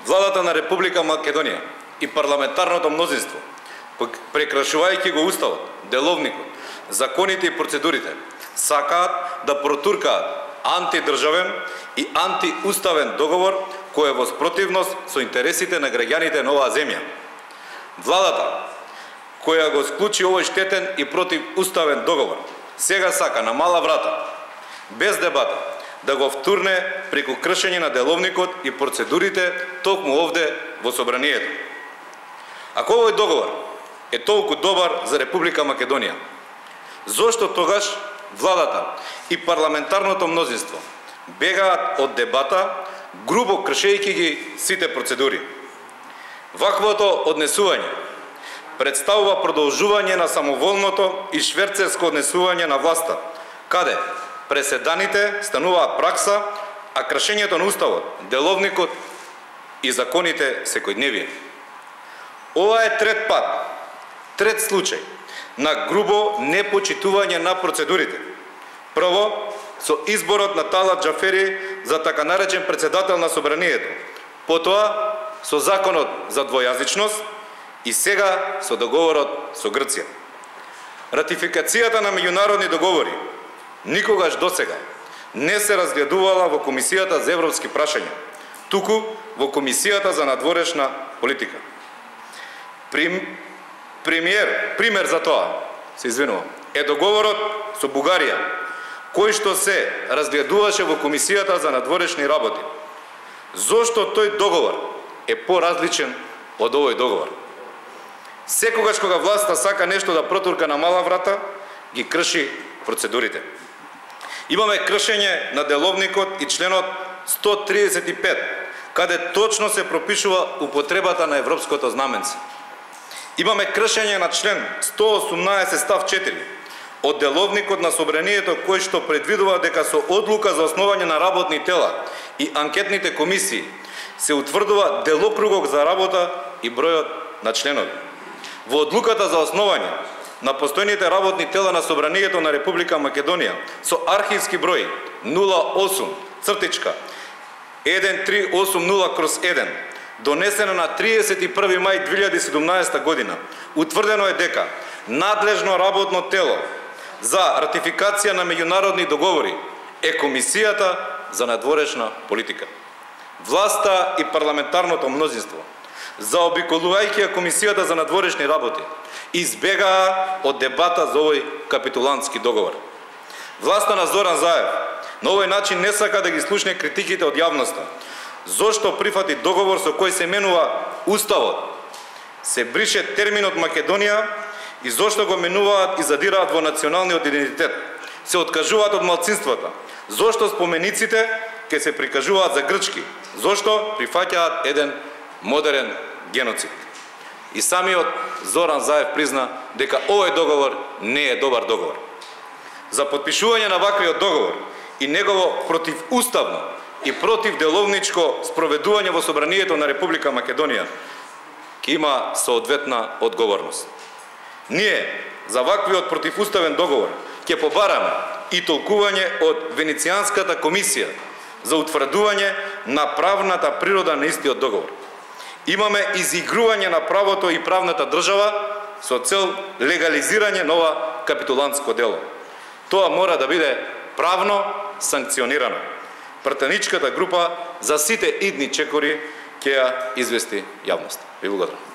Владата на Република Македонија и парламентарното мнозинство, прекрашувајќи го уставот, деловникот, законите и процедурите, сакаат да протуркаат антидржавен и антиуставен договор кој е во спротивност со интересите на граѓаните на оваа земја. Владата, која го склучи овој штетен и противуставен договор, сега сака на мала врата, без дебата, да го втурне преку кршење на деловникот и процедурите токму овде во собранието. Ако овој договор е толку добар за Република Македонија, зошто тогаш владата и парламентарното мнозинство бегаат од дебата, грубо кршејќи ги сите процедури? Ваквото однесување представува продолжување на самоволното и шверцерско однесување на власта, каде преседаните стануваат пракса, а кршењето на уставот, деловникот и законите секојдневие. Ова е трет пат, трет случај на грубо непочитување на процедурите. Прво, со изборот на Талат Џафери за така наречен председател на собранието, потоа со законот за двојазичност и сега со договорот со Грција. Ратификацијата на меѓународни договори никогаш досега не се разгледувала во Комисијата за европски прашања, туку во Комисијата за надворешна политика. Пример за тоа, е договорот со Бугарија, кој што се разгледуваше во Комисијата за надворешни работи. Зошто тој договор е поразличен од овој договор? Секогаш кога власта сака нешто да протурка на мала врата, ги крши процедурите. Имаме кршење на деловникот и членот 135, каде точно се пропишува употребата на европското знаменце. Имаме кршење на член 118 став 4 од деловникот на собранието, кој што предвидува дека со одлука за основање на работни тела и анкетните комисии се утврдува делокругот за работа и бројот на членови. Во одлуката за основање на постојните работни тела на собранието на Република Македонија со архивски број 08-1380/1, донесена на 31 мај 2017 година, утврдено е дека надлежно работно тело за ратификација на меѓународни договори е Комисијата за надворешна политика. Власта и парламентарното мнозинство, заобиколувајќи Комисијата за надворешни работи, избегаа од дебата за овој капитулантски договор. Власта на Зоран Заев на овој начин не сака да ги слушне критиките од јавноста. Зошто прифати договор со кој се менува уставот, се брише терминот Македонија и зошто го менуваат и задираат во националниот идентитет, се откажуваат од малцинствата, зошто спомениците ќе се прикажуваат за грчки, зошто прифаќаат еден модерен геноцид. И самиот Зоран Заев призна дека овој договор не е добар договор. За подпишување на ваквиот договор и негово противуставно и противделовничко спроведување во собранието на Република Македонија ќе има соодветна одговорност. Ние за ваквиот противуставен договор ќе побараме и толкување од Венецијанската комисија за утврдување на правната природа на истиот договор. Имаме изигрување на правото и правната држава со цел легализирање на ова капитулантско дело. Тоа мора да биде правно санкционирано. Пратеничката група за сите идни чекори ќе ја извести јавноста. Ви благодарам.